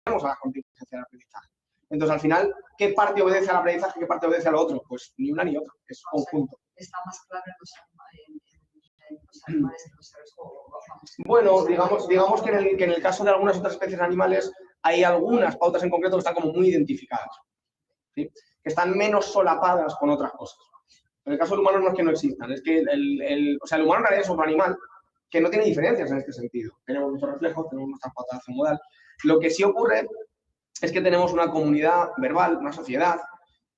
a la contingencia del aprendizaje. Entonces, al final, ¿qué parte obedece al aprendizaje y qué parte obedece a lo otro? Pues ni una ni otra, es conjunto. Está más claro en los animales que los seres humanos. Bueno, digamos que en el caso de algunas otras especies animales hay algunas pautas en concreto que están como muy identificadas, ¿sí? Que están menos solapadas con otras cosas. En el caso del humano no es que no existan, es que el humano en realidad es otro animal que no tiene diferencias en este sentido. Tenemos nuestros reflejos, tenemos nuestra pauta de acción modal. Lo que sí ocurre es que tenemos una comunidad verbal, una sociedad,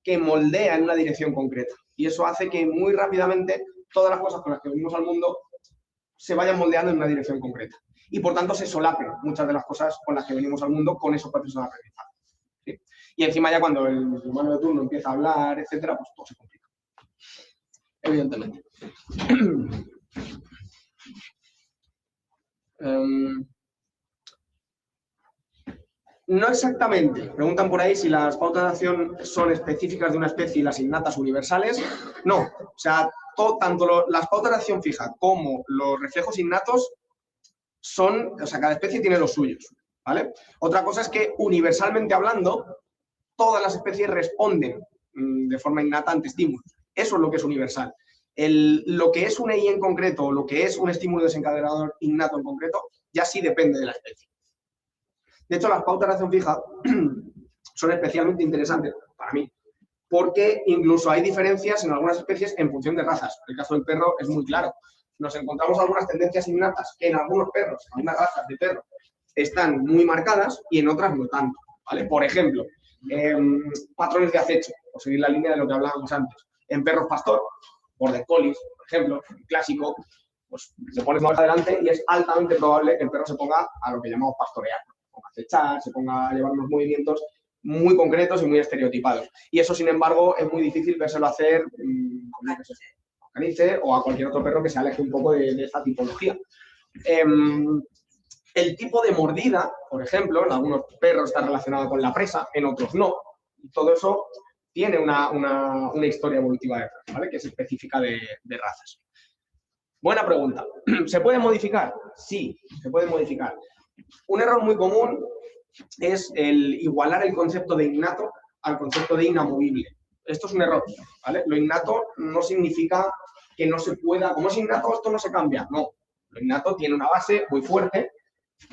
que moldea en una dirección concreta. Y eso hace que muy rápidamente todas las cosas con las que venimos al mundo se vayan moldeando en una dirección concreta. Y por tanto se solapen muchas de las cosas con las que venimos al mundo con esos procesos de aprendizaje, ¿sí? Y encima ya cuando el humano de turno empieza a hablar, etcétera, pues todo se complica. Evidentemente. No exactamente. Preguntan por ahí si las pautas de acción son específicas de una especie y las innatas universales. No. O sea, tanto las pautas de acción fija como los reflejos innatos son, o sea, cada especie tiene los suyos, ¿vale? Otra cosa es que universalmente hablando, todas las especies responden de forma innata ante estímulos. Eso es lo que es universal. Lo que es un EI en concreto o lo que es un estímulo desencadenador innato en concreto, ya sí depende de la especie. De hecho, las pautas de acción fija son especialmente interesantes para mí, porque incluso hay diferencias en algunas especies en función de razas. El caso del perro es muy claro. Nos encontramos algunas tendencias innatas que en algunos perros, en algunas razas de perros, están muy marcadas y en otras no tanto, ¿vale? Por ejemplo, patrones de acecho, por seguir la línea de lo que hablábamos antes. En perros pastor, border collies, por ejemplo, el clásico, pues se pone más adelante y es altamente probable que el perro se ponga a lo que llamamos pastorear, se ponga a acechar, se ponga a llevar unos movimientos muy concretos y muy estereotipados. Y eso, sin embargo, es muy difícil vérselo hacer a caniche o a cualquier otro perro que se aleje un poco de esta tipología. El tipo de mordida, por ejemplo, en algunos perros está relacionado con la presa, en otros no. Y todo eso tiene una historia evolutiva detrás, ¿vale? Que es específica de razas. Buena pregunta. ¿Se puede modificar? Sí, se puede modificar. Un error muy común es el igualar el concepto de innato al concepto de inamovible. Esto es un error, ¿vale? Lo innato no significa que no se pueda, como es innato, esto no se cambia. No, lo innato tiene una base muy fuerte,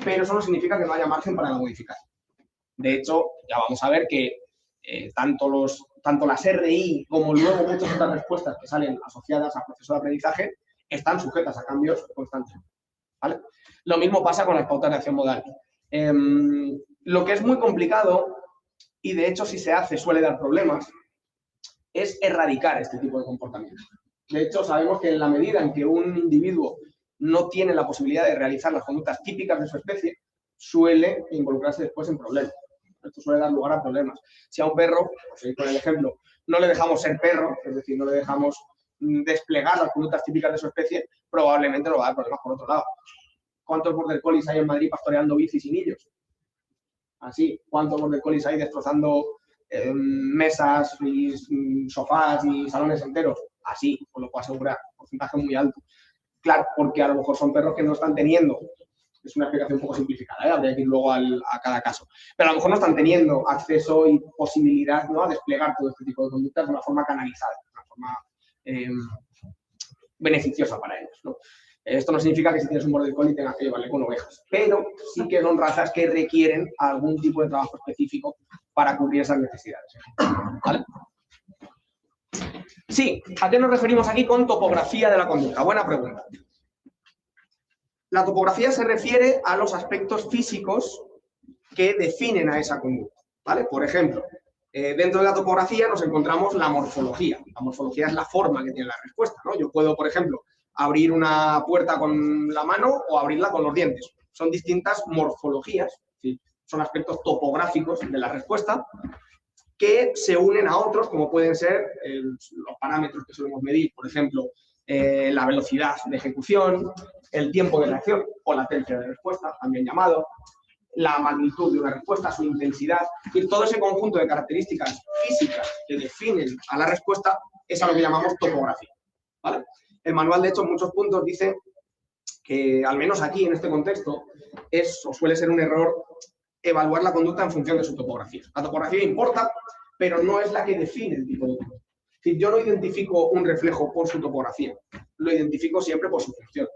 pero eso no significa que no haya margen para la modificación. De hecho, ya vamos a ver que tanto las RI como luego muchas otras respuestas que salen asociadas al proceso de aprendizaje están sujetas a cambios constantes, ¿vale? Lo mismo pasa con las pautas de acción modal. Lo que es muy complicado, y de hecho si se hace suele dar problemas, es erradicar este tipo de comportamientos. De hecho, sabemos que en la medida en que un individuo no tiene la posibilidad de realizar las conductas típicas de su especie, suele involucrarse después en problemas. Esto suele dar lugar a problemas. Si a un perro, por el ejemplo, no le dejamos ser perro, es decir, no le dejamos desplegar las conductas típicas de su especie, probablemente nos va a dar problemas por otro lado. ¿Cuántos border collies hay en Madrid pastoreando bicis y niños? Así. ¿Cuántos border collies hay destrozando mesas y sofás y salones enteros? Así, os lo puedo asegurar, porcentaje muy alto. Claro, porque a lo mejor son perros que no están teniendo, es una explicación un poco simplificada, habría que ir luego a cada caso, pero a lo mejor no están teniendo acceso y posibilidad, ¿no?, a desplegar todo este tipo de conductas de una forma canalizada, de una forma beneficiosa para ellos, ¿no? Esto no significa que si tienes un border collie tengas que llevarle con ovejas, pero sí que son razas que requieren algún tipo de trabajo específico para cubrir esas necesidades, ¿vale? Sí, ¿a qué nos referimos aquí con topografía de la conducta? Buena pregunta. La topografía se refiere a los aspectos físicos que definen a esa conducta, ¿vale? Por ejemplo, dentro de la topografía nos encontramos la morfología. La morfología es la forma que tiene la respuesta, ¿no? Yo puedo, por ejemplo, abrir una puerta con la mano o abrirla con los dientes. Son distintas morfologías, ¿sí? Son aspectos topográficos de la respuesta que se unen a otros, como pueden ser los parámetros que solemos medir, por ejemplo, la velocidad de ejecución, el tiempo de reacción o latencia de respuesta, también llamado, la magnitud de una respuesta, su intensidad, y todo ese conjunto de características físicas que definen a la respuesta es a lo que llamamos topografía, ¿vale? El manual, de hecho, en muchos puntos dice que, al menos aquí, en este contexto, es o suele ser un error evaluar la conducta en función de su topografía. La topografía importa, pero no es la que define el tipo de conducta. Es decir, yo no identifico un reflejo por su topografía, lo identifico siempre por su función.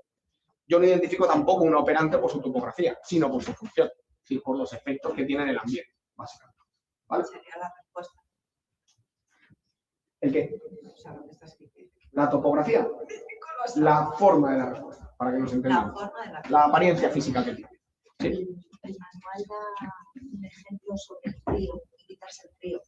Yo no identifico tampoco una operante por su topografía, sino por su función, es decir, por los efectos que tiene en el ambiente, básicamente. ¿Vale? Sería la respuesta. ¿El qué? O sea, lo que estás diciendo. La topografía, la forma de la respuesta, para que nos La entendamos. forma de La apariencia física que tiene. Sí. El manual da un ejemplo sobre el frío, y quitarse el frío.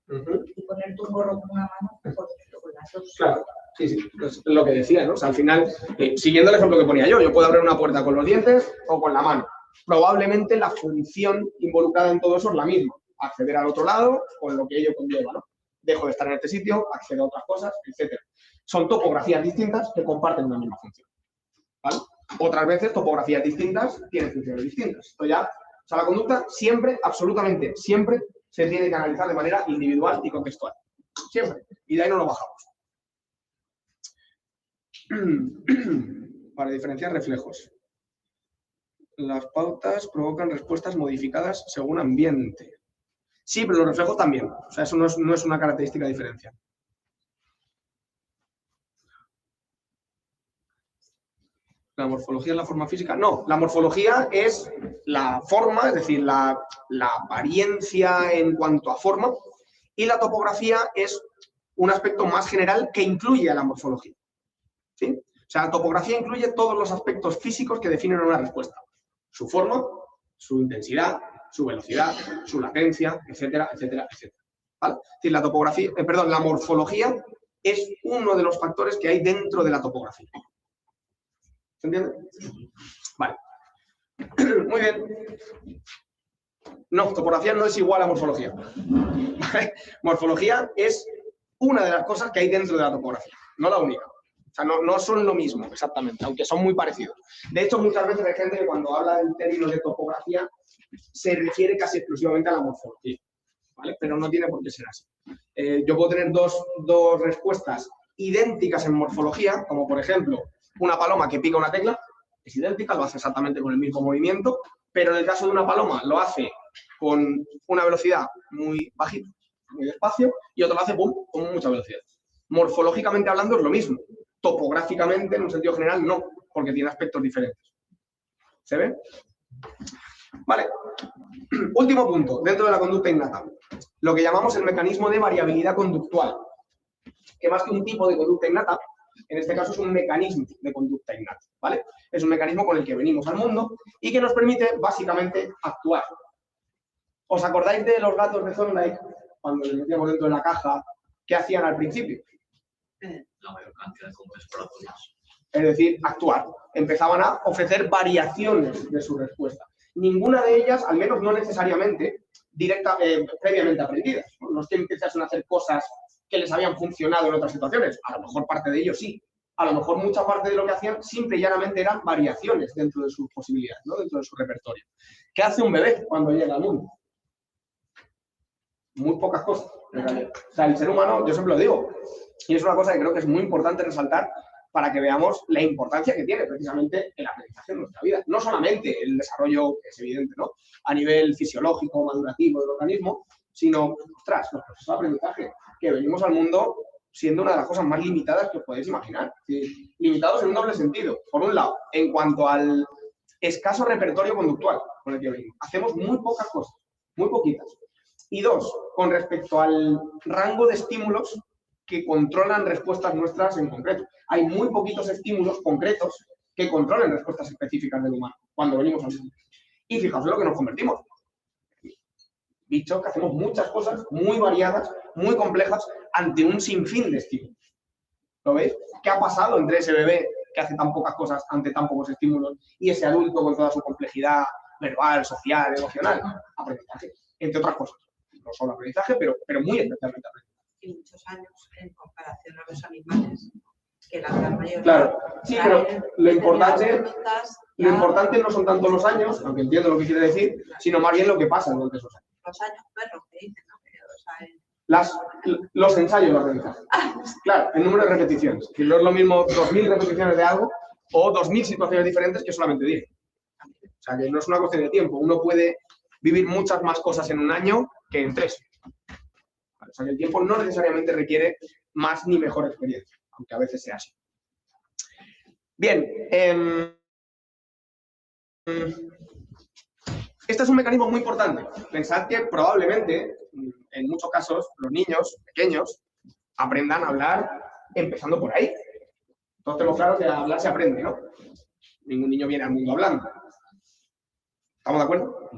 Uh-huh. Y ponerte un gorro con una mano o con las dos. Claro, sí, sí, es lo que decía, ¿no? O sea, al final, siguiendo el ejemplo que ponía yo puedo abrir una puerta con los dientes o con la mano. Probablemente la función involucrada en todo eso es la misma, acceder al otro lado con lo que ello conlleva, ¿no? Dejo de estar en este sitio, accedo a otras cosas, etc. Son topografías distintas que comparten una misma función, ¿vale? Otras veces, topografías distintas tienen funciones distintas. Esto ya, o sea, la conducta siempre, absolutamente siempre, se tiene que analizar de manera individual y contextual. Siempre. Y de ahí no lo bajamos. Para diferenciar reflejos. Las pautas provocan respuestas modificadas según ambiente. Sí, pero los reflejos también. O sea, eso no es una característica diferencial. ¿La morfología es la forma física? No, la morfología es la forma, es decir, la apariencia en cuanto a forma, y la topografía es un aspecto más general que incluye a la morfología. ¿Sí? O sea, la topografía incluye todos los aspectos físicos que definen una respuesta. Su forma, su intensidad, su velocidad, su latencia, etcétera, etcétera, etcétera. ¿Vale? Es decir, la topografía, la morfología es uno de los factores que hay dentro de la topografía. ¿Se entiende? Vale. Muy bien. No, topografía no es igual a morfología. ¿Vale? Morfología es una de las cosas que hay dentro de la topografía, no la única. O sea, no son lo mismo exactamente, aunque son muy parecidos. De hecho, muchas veces hay gente que cuando habla del término de topografía se refiere casi exclusivamente a la morfología, ¿vale? Pero no tiene por qué ser así. Yo puedo tener dos respuestas idénticas en morfología, como por ejemplo, una paloma que pica una tecla, es idéntica, lo hace exactamente con el mismo movimiento, pero en el caso de una paloma lo hace con una velocidad muy bajita, muy despacio, y otro lo hace ¡pum!, con mucha velocidad. Morfológicamente hablando es lo mismo. Topográficamente, en un sentido general, no, porque tiene aspectos diferentes. ¿Se ve? Vale. Último punto, dentro de la conducta innata. Lo que llamamos el mecanismo de variabilidad conductual, que más que un tipo de conducta innata, en este caso es un mecanismo de conducta innata, ¿vale? Es un mecanismo con el que venimos al mundo y que nos permite, básicamente, actuar. ¿Os acordáis de los gatos de Thorndike, cuando les metíamos dentro de la caja, qué hacían al principio? La mayor cantidad de exploratorias. Es decir, actuar. Empezaban a ofrecer variaciones de su respuesta. Ninguna de ellas, al menos no necesariamente, previamente aprendidas. No es que empezasen a hacer cosas que les habían funcionado en otras situaciones. A lo mejor parte de ellos sí. A lo mejor mucha parte de lo que hacían simple y llanamente eran variaciones dentro de sus posibilidades, ¿no? Dentro de su repertorio. ¿Qué hace un bebé cuando llega al mundo? Muy pocas cosas, en realidad. O sea, el ser humano, yo siempre lo digo, y es una cosa que creo que es muy importante resaltar para que veamos la importancia que tiene precisamente el aprendizaje en nuestra vida. No solamente el desarrollo, que es evidente, ¿no?, a nivel fisiológico, madurativo del organismo, sino, ostras, los procesos de aprendizaje, que venimos al mundo siendo una de las cosas más limitadas que os podéis imaginar. ¿Sí? Limitados en un doble sentido. Por un lado, en cuanto al escaso repertorio conductual con el que venimos. Hacemos muy pocas cosas, muy poquitas. Y dos, con respecto al rango de estímulos que controlan respuestas nuestras en concreto. Hay muy poquitos estímulos concretos que controlen respuestas específicas del humano cuando venimos al mundo. Y fijaos en lo que nos convertimos. Bichos que hacemos muchas cosas muy variadas, muy complejas, ante un sinfín de estímulos. ¿Lo veis? ¿Qué ha pasado entre ese bebé que hace tan pocas cosas ante tan pocos estímulos y ese adulto con toda su complejidad verbal, social, emocional? Aprendizaje, entre otras cosas. No solo aprendizaje, pero muy especialmente aprendizaje. Y muchos años en comparación a los animales, que la gran mayoría... Claro, sí, pero lo importante no son tanto los años, aunque entiendo lo que quiere decir, sino más bien lo que pasa durante esos años. Los años perros que dicen, ¿no? Los ensayos de aprendizaje. Claro, el número de repeticiones. Que no es lo mismo 2000 repeticiones de algo o 2000 situaciones diferentes que solamente 10. O sea, que no es una cuestión de tiempo. Uno puede vivir muchas más cosas en un año que en 3. O sea que el tiempo no necesariamente requiere más ni mejor experiencia, aunque a veces sea así. Bien, este es un mecanismo muy importante. Pensad que probablemente, en muchos casos, los niños pequeños aprendan a hablar empezando por ahí. Todos tenemos claro que a hablar se aprende, ¿no? Ningún niño viene al mundo hablando. ¿Estamos de acuerdo?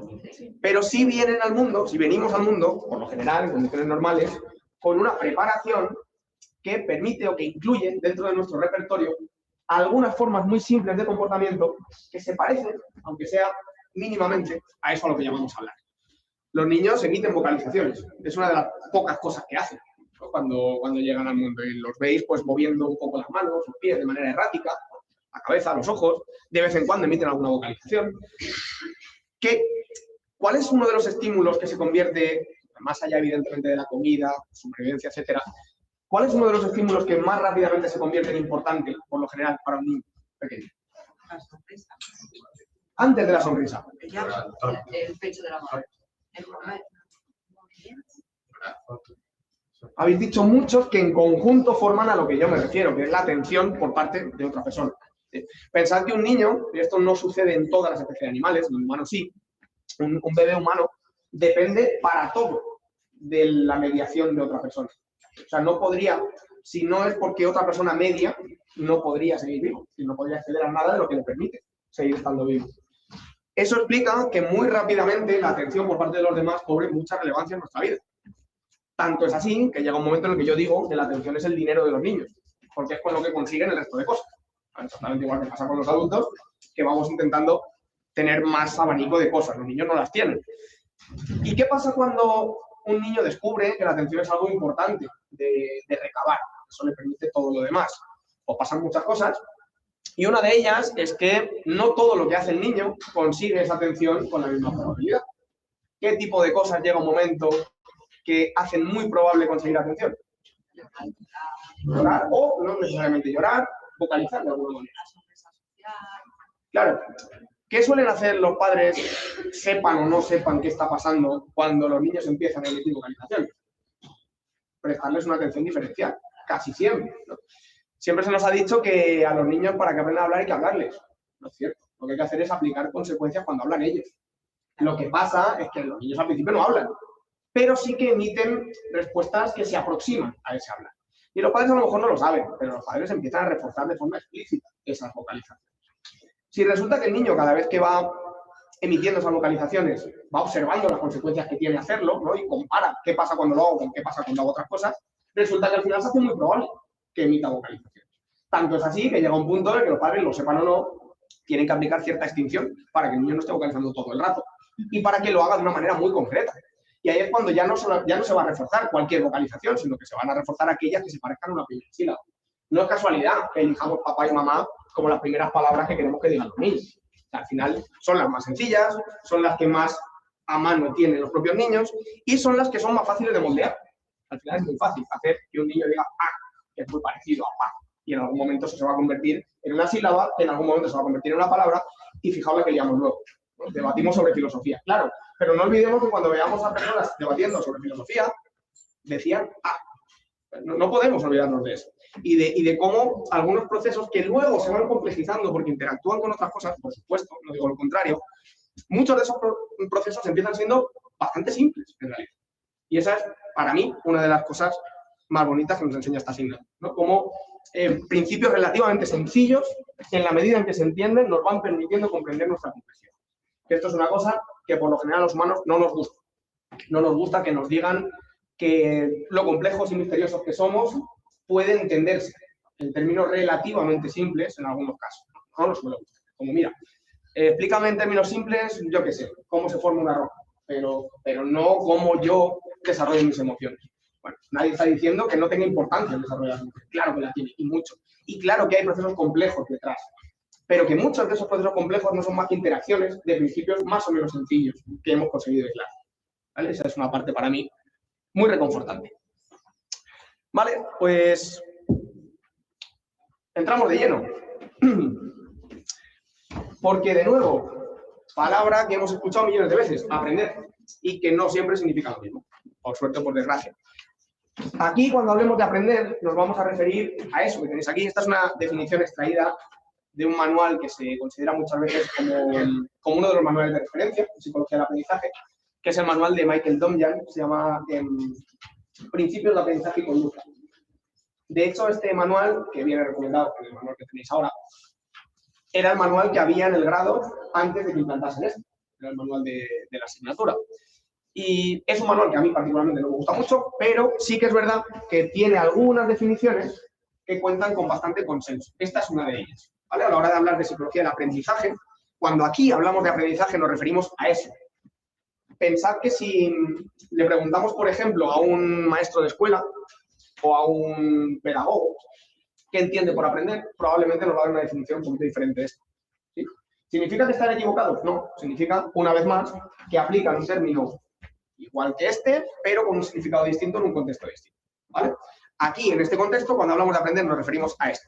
Pero sí vienen al mundo, si venimos al mundo, por lo general, en condiciones normales, con una preparación que permite o que incluye dentro de nuestro repertorio algunas formas muy simples de comportamiento que se parecen, aunque sea mínimamente, a eso a lo que llamamos hablar. Los niños emiten vocalizaciones. Es una de las pocas cosas que hacen, ¿no? cuando llegan al mundo. Y los veis pues moviendo un poco las manos, los pies de manera errática, la cabeza, los ojos. De vez en cuando emiten alguna vocalización. ¿Cuál es uno de los estímulos que se convierte, más allá evidentemente de la comida, supervivencia, etcétera? ¿Cuál es uno de los estímulos que más rápidamente se convierte en importante, por lo general, para un niño pequeño? La sonrisa. Antes de la sonrisa. El pecho de la madre. Habéis dicho muchos que en conjunto forman a lo que yo me refiero, que es la atención por parte de otra persona. Pensad que un niño, y esto no sucede en todas las especies de animales, en humanos sí, un bebé humano depende para todo de la mediación de otra persona. O sea, no podría, si no es porque otra persona media, no podría seguir vivo, y no podría acceder a nada de lo que le permite seguir estando vivo. Eso explica que muy rápidamente la atención por parte de los demás cobre mucha relevancia en nuestra vida. Tanto es así que llega un momento en el que yo digo que la atención es el dinero de los niños, porque es con lo que consiguen el resto de cosas. Exactamente igual que pasa con los adultos, que vamos intentando tener más abanico de cosas. Los niños no las tienen. ¿Y qué pasa cuando un niño descubre que la atención es algo importante de recabar? Eso le permite todo lo demás. O pasan muchas cosas. Y una de ellas es que no todo lo que hace el niño consigue esa atención con la misma probabilidad. ¿Qué tipo de cosas llega un momento que hacen muy probable conseguir atención? Llorar, o no necesariamente llorar, vocalizar de alguna manera. Claro. ¿Qué suelen hacer los padres, sepan o no sepan qué está pasando, cuando los niños empiezan a emitir vocalizaciones? Prestarles una atención diferencial, casi siempre, ¿no? Siempre se nos ha dicho que a los niños, para que aprendan a hablar, hay que hablarles. No es cierto. Lo que hay que hacer es aplicar consecuencias cuando hablan ellos. Lo que pasa es que los niños al principio no hablan, pero sí que emiten respuestas que se aproximan a ese hablar. Y los padres a lo mejor no lo saben, pero los padres empiezan a reforzar de forma explícita esas vocalizaciones. Si resulta que el niño, cada vez que va emitiendo esas vocalizaciones, va observando las consecuencias que tiene hacerlo, ¿no? Y compara qué pasa cuando lo hago con qué pasa cuando hago otras cosas, resulta que al final se hace muy probable que emita vocalizaciones. Tanto es así que llega un punto en el que los padres, lo sepan o no, tienen que aplicar cierta extinción para que el niño no esté vocalizando todo el rato y para que lo haga de una manera muy concreta. Y ahí es cuando ya no se va a reforzar cualquier vocalización, sino que se van a reforzar aquellas que se parezcan a una primera sílaba. No es casualidad que elijamos papá y mamá como las primeras palabras que queremos que digan los niños. O sea, al final son las más sencillas, son las que más a mano tienen los propios niños y son las que son más fáciles de moldear. Al final es muy fácil hacer que un niño diga "ah", que es muy parecido a "pa", y en algún momento eso se va a convertir en una sílaba, que en algún momento se va a convertir en una palabra, y fijaos la que liamos luego. ¿No? Debatimos sobre filosofía, claro, pero no olvidemos que cuando veamos a personas debatiendo sobre filosofía, decían "ah". No podemos olvidarnos de eso. Y de cómo algunos procesos que luego se van complejizando porque interactúan con otras cosas, por supuesto, no digo lo contrario, muchos de esos procesos empiezan siendo bastante simples, en realidad. Y esa es, para mí, una de las cosas más bonitas que nos enseña esta asignatura, ¿no? Como principios relativamente sencillos, en la medida en que se entienden, nos van permitiendo comprender nuestra complejidad. Que esto es una cosa que por lo general a los humanos no nos gusta. No nos gusta que nos digan que lo complejos y misteriosos que somos puede entenderse en términos relativamente simples en algunos casos. No nos suele gustar. Como mira, explícame en términos simples, yo qué sé, cómo se forma una roca, pero no cómo yo desarrollo mis emociones. Bueno, nadie está diciendo que no tenga importancia el desarrollo de las emociones. Claro que la tiene, y mucho. Y claro que hay procesos complejos detrás. Pero que muchos de esos procesos complejos no son más que interacciones de principios más o menos sencillos que hemos conseguido aislar. ¿Vale? Esa es una parte para mí muy reconfortante. Vale, pues entramos de lleno. Porque, de nuevo, palabra que hemos escuchado millones de veces, aprender, y que no siempre significa lo mismo, por suerte o por desgracia. Aquí, cuando hablemos de aprender, nos vamos a referir a eso que tenéis aquí. Esta es una definición extraída de un manual que se considera muchas veces como uno de los manuales de referencia en psicología del aprendizaje, que es el manual de Michael Domjan, se llama Principios de aprendizaje y conducta. De hecho, este manual, que viene recomendado con el manual que tenéis ahora, era el manual que había en el grado antes de que implantasen esto. Era el manual de la asignatura. Y es un manual que a mí particularmente no me gusta mucho, pero sí que es verdad que tiene algunas definiciones que cuentan con bastante consenso. Esta es una de ellas, ¿vale? A la hora de hablar de psicología del aprendizaje, cuando aquí hablamos de aprendizaje nos referimos a eso. Pensad que si le preguntamos, por ejemplo, a un maestro de escuela o a un pedagogo qué entiende por aprender, probablemente nos va a dar una definición un poquito diferente de esto. ¿Sí? ¿Significa que están equivocados? No. Significa, una vez más, que aplican un término igual que este, pero con un significado distinto en un contexto distinto. ¿Vale? Aquí, en este contexto, cuando hablamos de aprender, nos referimos a esto.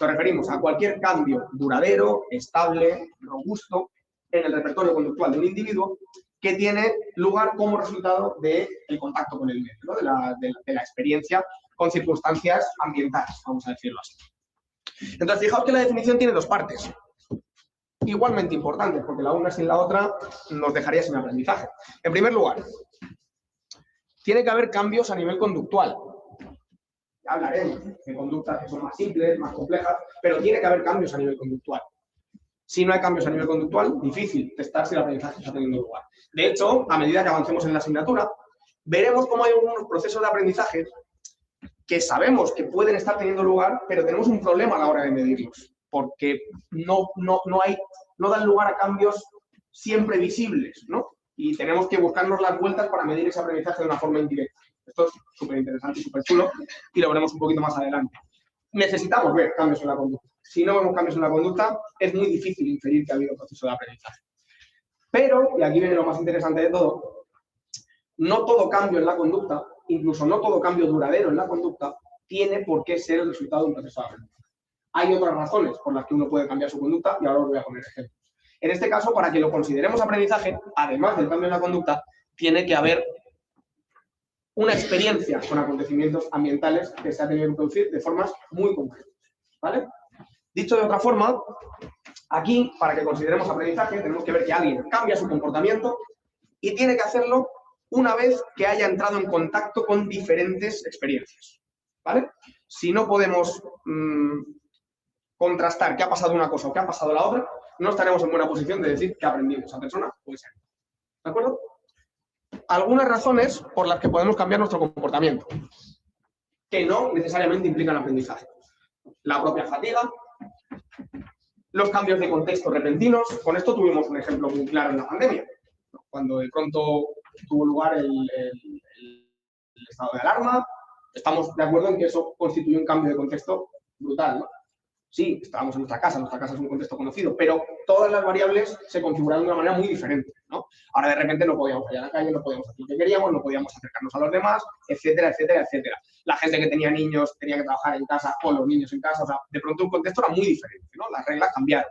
Nos referimos a cualquier cambio duradero, estable, robusto en el repertorio conductual de un individuo que tiene lugar como resultado del contacto con el medio, ¿no? de la experiencia con circunstancias ambientales, vamos a decirlo así. Entonces, fijaos que la definición tiene dos partes, igualmente importantes, porque la una sin la otra nos dejaría sin aprendizaje. En primer lugar, tiene que haber cambios a nivel conductual. Ya hablaremos de conductas que son más simples, más complejas, pero tiene que haber cambios a nivel conductual. Si no hay cambios a nivel conductual, difícil testar si el aprendizaje está teniendo lugar. De hecho, a medida que avancemos en la asignatura, veremos cómo hay algunos procesos de aprendizaje que sabemos que pueden estar teniendo lugar, pero tenemos un problema a la hora de medirlos, porque no dan lugar a cambios siempre visibles, ¿no? Y tenemos que buscarnos las vueltas para medir ese aprendizaje de una forma indirecta. Esto es súper interesante y súper chulo, y lo veremos un poquito más adelante. Necesitamos ver cambios en la conducta. Si no vemos cambios en la conducta, es muy difícil inferir que ha habido un proceso de aprendizaje. Pero, y aquí viene lo más interesante de todo, no todo cambio en la conducta, incluso no todo cambio duradero en la conducta, tiene por qué ser el resultado de un proceso de aprendizaje. Hay otras razones por las que uno puede cambiar su conducta y ahora os voy a poner ejemplos. En este caso, para que lo consideremos aprendizaje, además del cambio en la conducta, tiene que haber una experiencia con acontecimientos ambientales que se ha tenido que producir de formas muy concretas, ¿vale? Dicho de otra forma, aquí, para que consideremos aprendizaje, tenemos que ver que alguien cambia su comportamiento y tiene que hacerlo una vez que haya entrado en contacto con diferentes experiencias, ¿vale? Si no podemos contrastar qué ha pasado una cosa o qué ha pasado la otra, no estaremos en buena posición de decir que ha aprendido esa persona o ese. ¿De acuerdo? Algunas razones por las que podemos cambiar nuestro comportamiento, que no necesariamente implican aprendizaje. La propia fatiga, los cambios de contexto repentinos. Con esto tuvimos un ejemplo muy claro en la pandemia, cuando de pronto tuvo lugar el estado de alarma. Estamos de acuerdo en que eso constituye un cambio de contexto brutal, ¿no? Sí, estábamos en nuestra casa es un contexto conocido, pero todas las variables se configuraron de una manera muy diferente, ¿no? Ahora de repente no podíamos salir a la calle, no podíamos hacer lo que queríamos, no podíamos acercarnos a los demás, etcétera, etcétera, etcétera. La gente que tenía niños tenía que trabajar en casa con los niños en casa, o sea, de pronto un contexto era muy diferente, ¿no? Las reglas cambiaron.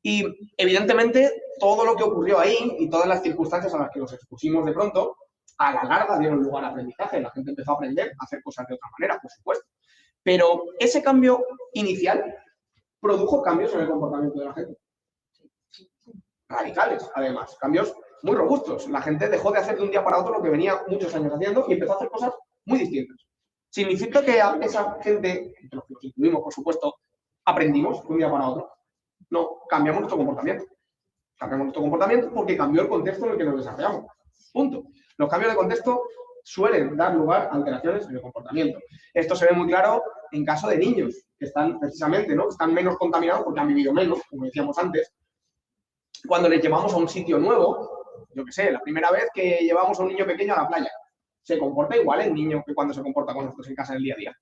Y evidentemente todo lo que ocurrió ahí y todas las circunstancias a las que nos expusimos de pronto, a la larga dieron lugar a aprendizaje. La gente empezó a aprender a hacer cosas de otra manera, por supuesto. Pero ese cambio inicial produjo cambios en el comportamiento de la gente. Radicales, además. Cambios muy robustos. La gente dejó de hacer de un día para otro lo que venía muchos años haciendo y empezó a hacer cosas muy distintas. ¿Significa que a esa gente, los que incluimos, por supuesto, aprendimos de un día para otro? No, cambiamos nuestro comportamiento. Cambiamos nuestro comportamiento porque cambió el contexto en el que nos desarrollamos. Punto. Los cambios de contexto suelen dar lugar a alteraciones en el comportamiento. Esto se ve muy claro en caso de niños que están precisamente, ¿no? Están menos contaminados porque han vivido menos, como decíamos antes. Cuando les llevamos a un sitio nuevo, yo qué sé, la primera vez que llevamos a un niño pequeño a la playa, ¿se comporta igual el niño que cuando se comporta con nosotros en casa en el día a día?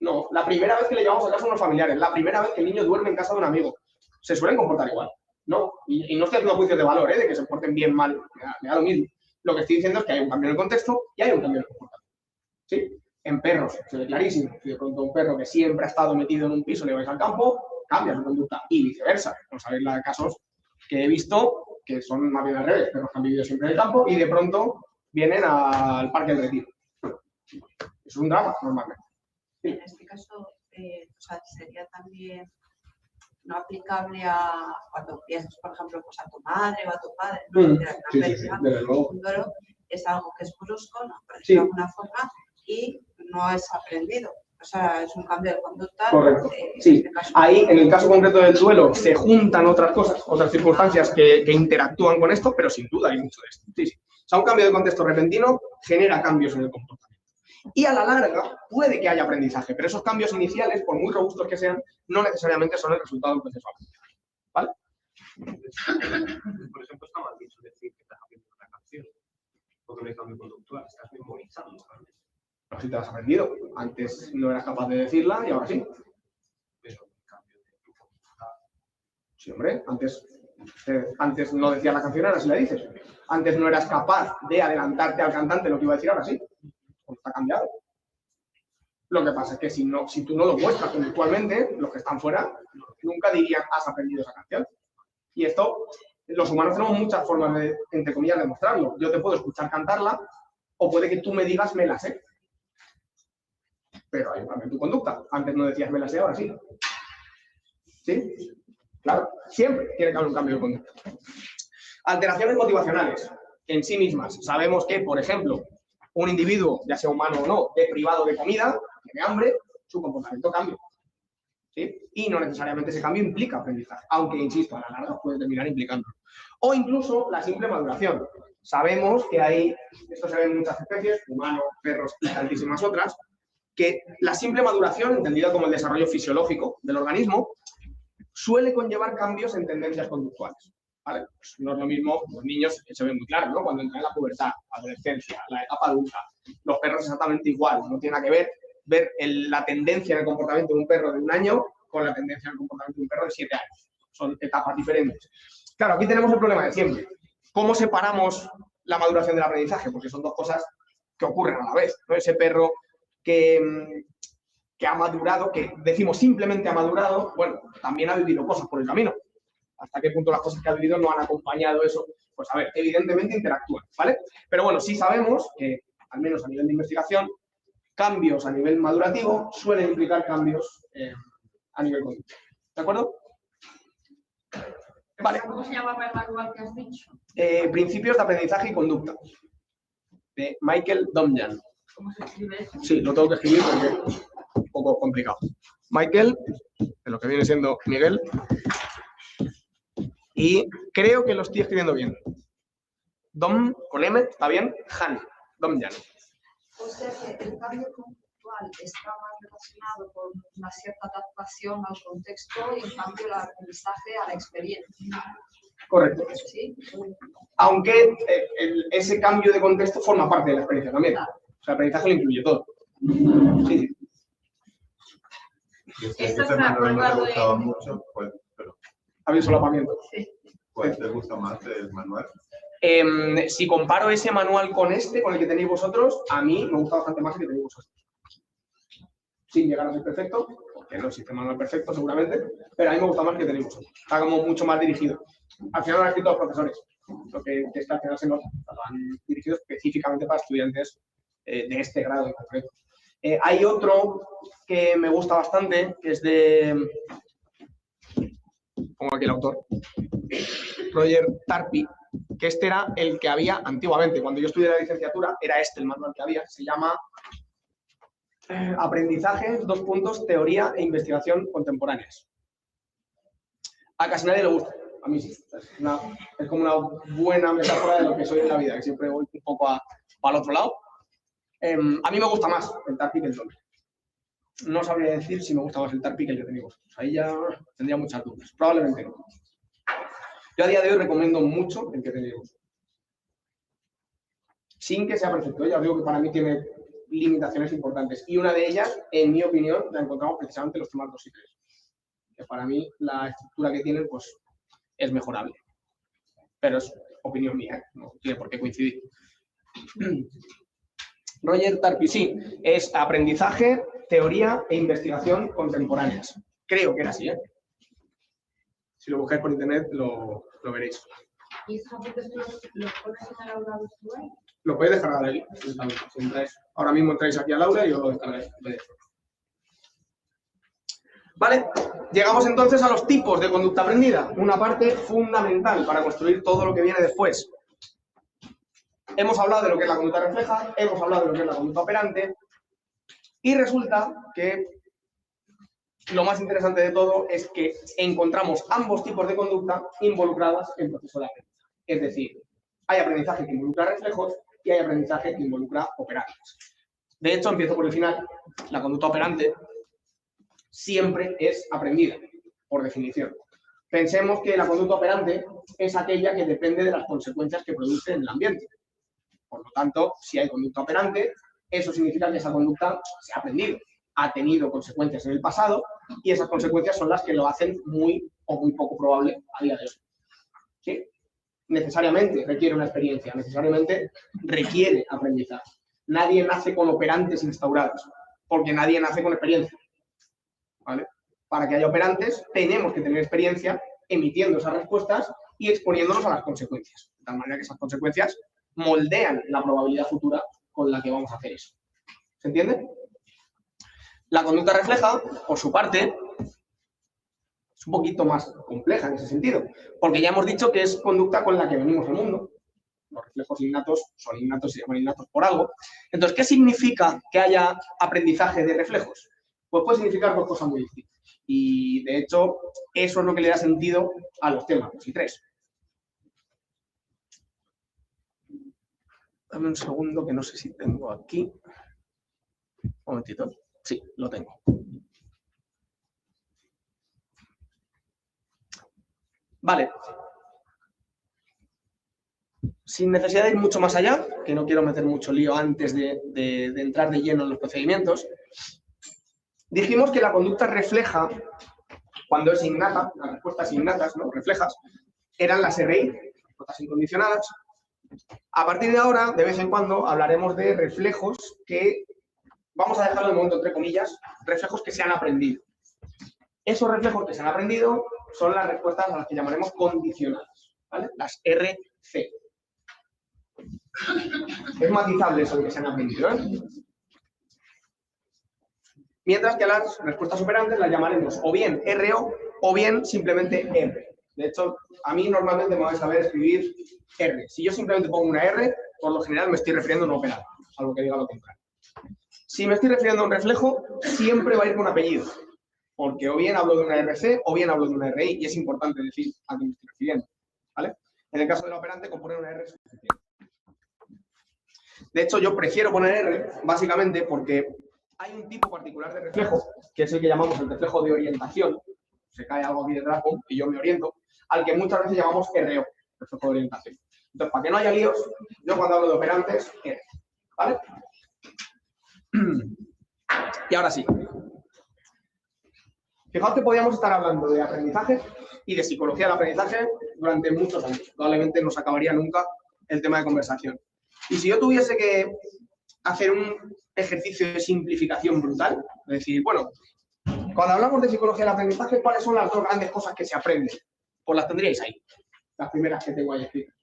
No, la primera vez que le llevamos a casa a unos familiares, la primera vez que el niño duerme en casa de un amigo, se suelen comportar igual. No, y no estoy haciendo juicios de valor, de que se porten bien, mal, me da lo mismo. Lo que estoy diciendo es que hay un cambio en el contexto y hay un cambio en el comportamiento. ¿Sí? En perros se ve clarísimo. Si de pronto un perro que siempre ha estado metido en un piso le vais al campo, cambia su conducta y viceversa. No sabéis la de casos que he visto que son más bien al revés, perros que han vivido siempre en el campo y de pronto vienen al Parque del Retiro. Es un drama, normalmente. Sí. En este caso, o sea, sería también no aplicable a cuando piensas, por ejemplo, pues a tu madre o a tu padre, ¿no? Sí, desde luego. Un duelo es algo que es brusco, ¿no? Por decirlo Sí. de alguna forma, y no es aprendido. O sea, es un cambio de conducta. Correcto. En Sí. este caso, Ahí, en el caso concreto del duelo, se juntan otras cosas, otras circunstancias que interactúan con esto, pero sin duda hay mucho de esto. Sí, sí. O sea, un cambio de contexto repentino genera cambios en el comportamiento. Y a la larga puede que haya aprendizaje, pero esos cambios iniciales, por muy robustos que sean, no necesariamente son el resultado de un proceso aprendizaje. ¿Vale? Por ejemplo, está mal dicho decir que estás aprendiendo una canción, porque no hay cambio conductual, estás memorizando realmente. Pero si te has aprendido, antes no eras capaz de decirla y ahora sí. Pero el cambio de tu conducta. Sí, hombre, antes no decías la canción, ahora sí la dices. Antes no eras capaz de adelantarte al cantante lo que iba a decir, ahora sí. Pues está cambiado. Lo que pasa es que si tú no lo muestras conductualmente, los que están fuera nunca dirían has aprendido esa canción. Y esto, los humanos tenemos muchas formas de, entre comillas, demostrarlo. Yo te puedo escuchar cantarla o puede que tú me digas me la sé. Pero hay un cambio en tu conducta. Antes no decías me la sé, ahora sí. ¿Sí? Claro, siempre tiene que haber un cambio de conducta. Alteraciones motivacionales en sí mismas. Sabemos que, por ejemplo, un individuo, ya sea humano o no, privado de comida, tiene hambre, su comportamiento cambia. ¿Sí? Y no necesariamente ese cambio implica aprendizaje, aunque, insisto, a la larga puede terminar implicándolo. O incluso la simple maduración. Sabemos que hay, esto se ve en muchas especies, humanos, perros y tantísimas otras, que la simple maduración, entendida como el desarrollo fisiológico del organismo, suele conllevar cambios en tendencias conductuales. ¿Vale? Pues no es lo mismo, los niños se ven muy claro, ¿no? Cuando entran en la pubertad, adolescencia, la etapa adulta. Los perros exactamente igual, no tiene nada que ver la tendencia en el comportamiento de un perro de 1 año con la tendencia en el comportamiento de un perro de 7 años. Son etapas diferentes. Claro, aquí tenemos el problema de siempre. ¿Cómo separamos la maduración del aprendizaje? Porque son dos cosas que ocurren a la vez, ¿no? Ese perro que ha madurado, que decimos simplemente ha madurado, bueno, también ha vivido cosas por el camino. Hasta qué punto las cosas que ha vivido no han acompañado eso. Pues a ver, evidentemente interactúan, ¿vale? Pero bueno, sí sabemos que, al menos a nivel de investigación, cambios a nivel madurativo suelen implicar cambios a nivel conductual. ¿De acuerdo? Vale. ¿Cómo se llama el manual que has dicho? Principios de aprendizaje y conducta, de Michael Domjan. ¿Cómo se escribe eso? Sí, lo tengo que escribir porque es un poco complicado. Michael, de lo que viene siendo Miguel, y creo que lo estoy escribiendo bien. Dom, con M, ¿está bien? Han, Domjan. o sea que el cambio conductual está más relacionado con una cierta adaptación al contexto y en cambio el aprendizaje a la experiencia. Correcto. ¿Sí? Aunque ese cambio de contexto forma parte de la experiencia también. Claro. O sea, el aprendizaje lo incluye todo. Sí. Y Esto ese es una manual no prueba te de- gustaba mucho, pues, pero Había solapamiento. ¿cuál te gusta más del manual? Si comparo ese manual con con el que tenéis vosotros, a mí me gusta bastante más el que tenéis vosotros. Sin llegar a ser perfecto, porque no existe manual perfecto seguramente, pero a mí me gusta más el que tenéis vosotros. Está como mucho más dirigido. Al final lo han escrito los profesores, lo que es que al final se nota. Lo han dirigido específicamente para estudiantes de este grado en concreto. Hay otro que me gusta bastante, que es de... Pongo aquí el autor. Roger Tarpey, que este era el que había antiguamente. Cuando yo estudié la licenciatura, era este el manual que había. Se llama Aprendizaje, teoría e investigación contemporáneas. A casi nadie le gusta. A mí sí. Es como una buena metáfora de lo que soy en la vida, que siempre voy un poco al otro lado. A mí me gusta más el Tarpey que el Domjan. No sabría decir si me gusta más el Tarpey que el que tenéis vosotros. Ahí ya tendría muchas dudas. Probablemente no. Yo a día de hoy recomiendo mucho el que tenéis vosotros. Sin que sea perfecto. Ya os digo que para mí tiene limitaciones importantes. Y una de ellas, en mi opinión, la encontramos precisamente en los temas 2 y 3. Que para mí la estructura que tienen pues, es mejorable. Pero es opinión mía, no tiene por qué coincidir. Roger Tarpey, sí, es aprendizaje, teoría e investigación contemporáneas. Creo que era así, ¿eh? Si lo buscáis por internet lo veréis. ¿Y esos apuntes tú los pones en el aula virtual? Lo podéis descargar ahí. Si entráis. Ahora mismo entráis aquí al aula y os lo descargáis. Vale, llegamos entonces a los tipos de conducta aprendida, una parte fundamental para construir todo lo que viene después. Hemos hablado de lo que es la conducta refleja, hemos hablado de lo que es la conducta operante, y resulta que lo más interesante de todo es que encontramos ambos tipos de conducta involucradas en el proceso de aprendizaje. Es decir, hay aprendizaje que involucra reflejos y hay aprendizaje que involucra operantes. De hecho, empiezo por el final, la conducta operante siempre es aprendida, por definición. Pensemos que la conducta operante es aquella que depende de las consecuencias que produce en el ambiente. Por lo tanto, si hay conducta operante, eso significa que esa conducta se ha aprendido, ha tenido consecuencias en el pasado y esas consecuencias son las que lo hacen muy o muy poco probable a día de hoy. ¿Sí? Necesariamente requiere una experiencia, necesariamente requiere aprendizaje. Nadie nace con operantes instaurados, porque nadie nace con experiencia. ¿Vale? Para que haya operantes, tenemos que tener experiencia emitiendo esas respuestas y exponiéndonos a las consecuencias. De tal manera que esas consecuencias moldean la probabilidad futura con la que vamos a hacer eso. ¿Se entiende? La conducta refleja, por su parte, es un poquito más compleja en ese sentido, porque ya hemos dicho que es conducta con la que venimos al mundo. Los reflejos innatos son innatos y se llaman innatos por algo. Entonces, ¿qué significa que haya aprendizaje de reflejos? Pues puede significar dos cosas muy distintas. Y, de hecho, eso es lo que le da sentido a los temas 2 y 3. Dame un segundo que no sé si tengo aquí. Un momentito. Sí, lo tengo. Vale. Sin necesidad de ir mucho más allá, que no quiero meter mucho lío antes de entrar de lleno en los procedimientos, dijimos que la conducta refleja, cuando es innata, las respuestas innatas, ¿no? Reflejas, eran las RI, respuestas incondicionadas. A partir de ahora, de vez en cuando, hablaremos de reflejos que, vamos a dejarlo de momento entre comillas, reflejos que se han aprendido. Esos reflejos que se han aprendido son las respuestas a las que llamaremos condicionadas, ¿vale? Las RC. Es matizable eso de que se han aprendido, ¿eh? Mientras que a las respuestas operantes las llamaremos o bien RO o bien simplemente R. De hecho, a mí normalmente me vais a saber escribir R. Si yo simplemente pongo una R, por lo general me estoy refiriendo a un operante, salvo que diga lo contrario. Si me estoy refiriendo a un reflejo, siempre va a ir con apellido, porque o bien hablo de una RC o bien hablo de una RI, y es importante decir a qué me estoy refiriendo, ¿vale? En el caso del operante, con poner una R es suficiente. De hecho, yo prefiero poner R, básicamente porque hay un tipo particular de reflejo, que es el que llamamos el reflejo de orientación. Se cae algo aquí detrás y yo me oriento, al que muchas veces llamamos RO, reflejo de orientación. Entonces, para que no haya líos, yo cuando hablo de operantes, R, ¿vale? Y ahora sí. Fijaos que podíamos estar hablando de aprendizaje y de psicología del aprendizaje durante muchos años. Probablemente no se acabaría nunca el tema de conversación. Y si yo tuviese que hacer un ejercicio de simplificación brutal, es decir, bueno, cuando hablamos de psicología del aprendizaje, ¿cuáles son las dos grandes cosas que se aprenden? Pues las tendríais ahí, las primeras que tengo ahí escritas.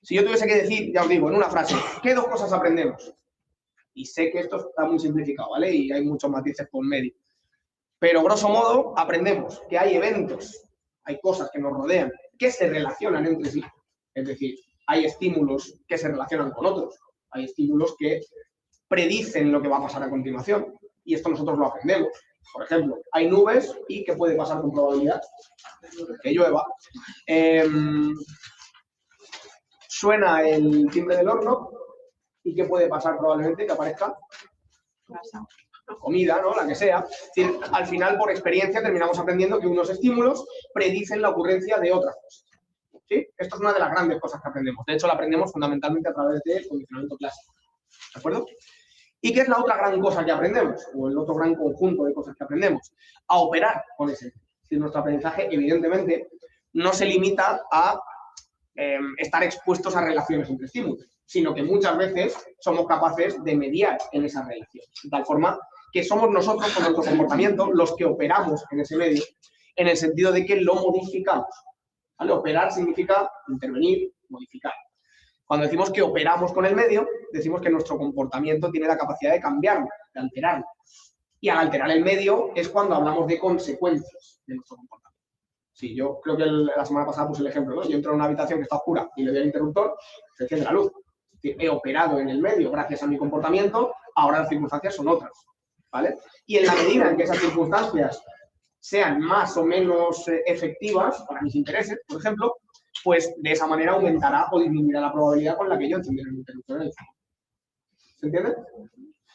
Si yo tuviese que decir, ya os digo, en una frase, ¿qué dos cosas aprendemos? Y sé que esto está muy simplificado, ¿vale? Y hay muchos matices por medio. Pero, grosso modo, aprendemos que hay eventos, hay cosas que nos rodean, que se relacionan entre sí. Es decir, hay estímulos que se relacionan con otros. Hay estímulos que predicen lo que va a pasar a continuación. Y esto nosotros lo aprendemos. Por ejemplo, hay nubes y ¿qué puede pasar con probabilidad? Que llueva. Suena el timbre del horno y ¿qué puede pasar probablemente? Que aparezca comida, ¿no? La que sea. Es decir, al final, por experiencia, terminamos aprendiendo que unos estímulos predicen la ocurrencia de otras cosas. ¿Sí? Esto es una de las grandes cosas que aprendemos. De hecho, la aprendemos fundamentalmente a través del condicionamiento clásico. ¿De acuerdo? ¿Y qué es la otra gran cosa que aprendemos? O el otro gran conjunto de cosas que aprendemos. A operar con ese. Es decir, nuestro aprendizaje, evidentemente, no se limita a estar expuestos a relaciones entre estímulos, sino que muchas veces somos capaces de mediar en esas relaciones. De tal forma que somos nosotros, con nuestro comportamiento, los que operamos en ese medio en el sentido de que lo modificamos. ¿Vale? Operar significa intervenir, modificar. Cuando decimos que operamos con el medio, decimos que nuestro comportamiento tiene la capacidad de cambiarlo, de alterarlo. Y al alterar el medio es cuando hablamos de consecuencias de nuestro comportamiento. Sí, yo creo que la semana pasada puse el ejemplo, ¿no? Yo entro en una habitación que está oscura y le doy al interruptor, se enciende la luz. He operado en el medio gracias a mi comportamiento, ahora las circunstancias son otras, ¿vale? Y en la medida en que esas circunstancias sean más o menos efectivas para mis intereses, por ejemplo, pues de esa manera aumentará o disminuirá la probabilidad con la que yo encendiera el interruptor en el fondo. ¿Se entiende?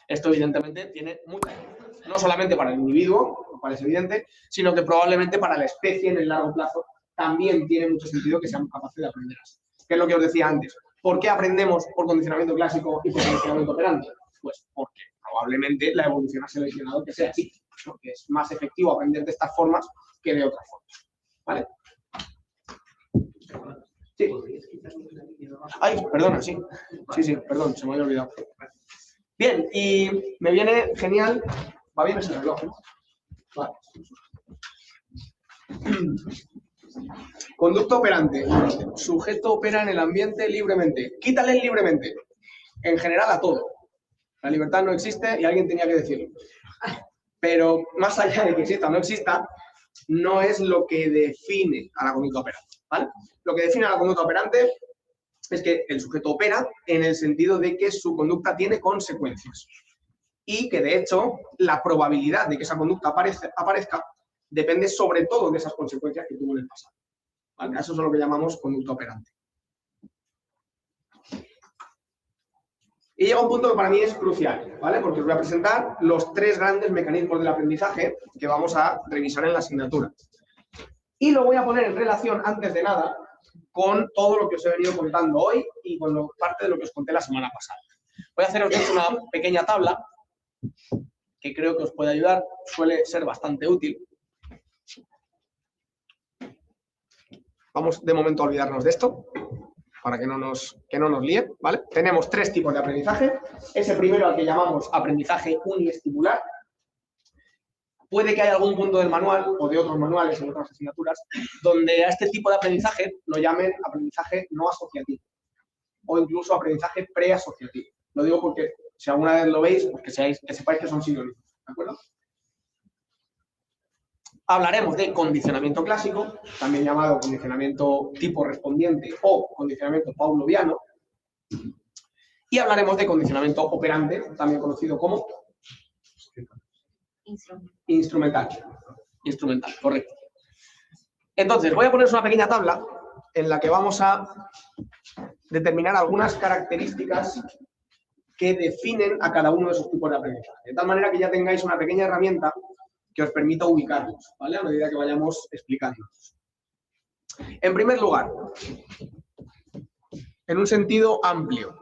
Esto evidentemente tiene mucha importancia, no solamente para el individuo, lo cual es evidente, sino que probablemente para la especie en el largo plazo también tiene mucho sentido que seamos capaces de aprender así. Que es lo que os decía antes. ¿Por qué aprendemos por condicionamiento clásico y por condicionamiento operante? Pues porque probablemente la evolución ha seleccionado que sea así, ¿no? Que es más efectivo aprender de estas formas que de otras formas. ¿Vale? Sí. Ay, perdona, sí. Sí, perdón, se me había olvidado. Bien, y me viene genial. Va bien ese reloj, ¿no? Vale. Conducta operante. Sujeto opera en el ambiente libremente. Quítale el libremente. En general a todo. La libertad no existe y alguien tenía que decirlo. Pero más allá de que exista o no exista, no es lo que define a la conducta operante, ¿vale? Lo que define a la conducta operante es que el sujeto opera en el sentido de que su conducta tiene consecuencias. Y que, de hecho, la probabilidad de que esa conducta aparezca depende sobre todo de esas consecuencias que tuvo en el pasado. ¿Vale? Eso es lo que llamamos conducta operante. Y llega un punto que para mí es crucial, ¿vale? Porque os voy a presentar los 3 grandes mecanismos del aprendizaje que vamos a revisar en la asignatura. Y lo voy a poner en relación, antes de nada, con todo lo que os he venido contando hoy y con parte de lo que os conté la semana pasada. Voy a haceros una pequeña tabla que creo que os puede ayudar, suele ser bastante útil. Vamos de momento a olvidarnos de esto, para que no nos líe, ¿vale? Tenemos 3 tipos de aprendizaje. Ese primero al que llamamos aprendizaje uniestimular. Puede que haya algún punto del manual o de otros manuales en otras asignaturas donde a este tipo de aprendizaje lo llamen aprendizaje no asociativo o incluso aprendizaje preasociativo. Lo digo porque si alguna vez lo veis, pues que sepáis que son sinónimos, ¿de acuerdo? Hablaremos de condicionamiento clásico, también llamado condicionamiento tipo respondiente o condicionamiento pavloviano. Y hablaremos de condicionamiento operante, también conocido como instrumental. Instrumental, correcto. Entonces, voy a poneros una pequeña tabla en la que vamos a determinar algunas características que definen a cada uno de esos tipos de aprendizaje. De tal manera que ya tengáis una pequeña herramienta que os permita ubicarlos, ¿vale? A medida que vayamos explicándolos. En primer lugar, en un sentido amplio,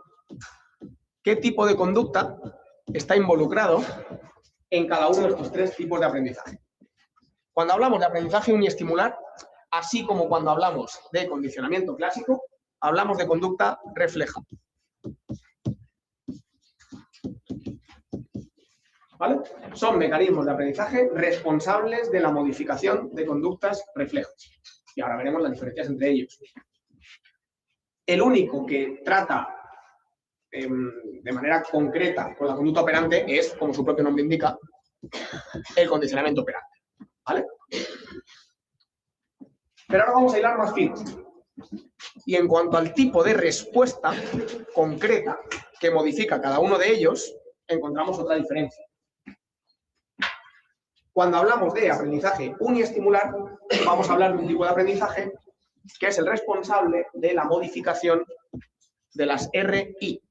¿qué tipo de conducta está involucrado en cada uno de estos 3 tipos de aprendizaje? Cuando hablamos de aprendizaje uniestimular, así como cuando hablamos de condicionamiento clásico, hablamos de conducta refleja. ¿Vale? Son mecanismos de aprendizaje responsables de la modificación de conductas reflejas. Y ahora veremos las diferencias entre ellos. El único que trata de manera concreta con la conducta operante es, como su propio nombre indica, el condicionamiento operante. ¿Vale? Pero ahora vamos a hilar más fino. Y en cuanto al tipo de respuesta concreta que modifica cada uno de ellos, encontramos otra diferencia. Cuando hablamos de aprendizaje uniestimular, vamos a hablar de un tipo de aprendizaje que es el responsable de la modificación de las RI,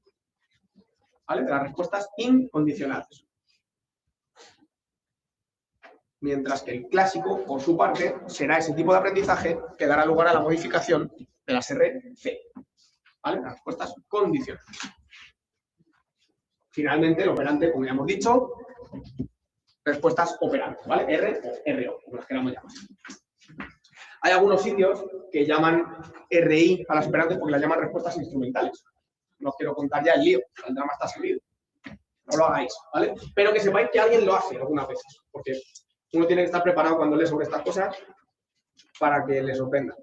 ¿vale? De las respuestas incondicionales. Mientras que el clásico, por su parte, será ese tipo de aprendizaje que dará lugar a la modificación de las RC, ¿vale? Las respuestas condicionales. Finalmente, el operante, como ya hemos dicho, respuestas operantes, ¿vale? R o RO, como las queramos llamar. Hay algunos sitios que llaman RI a las operantes porque las llaman respuestas instrumentales. No os quiero contar ya el lío, el drama está servido. No lo hagáis, ¿vale? Pero que sepáis que alguien lo hace algunas veces, porque uno tiene que estar preparado cuando lee sobre estas cosas para que les sorprenda.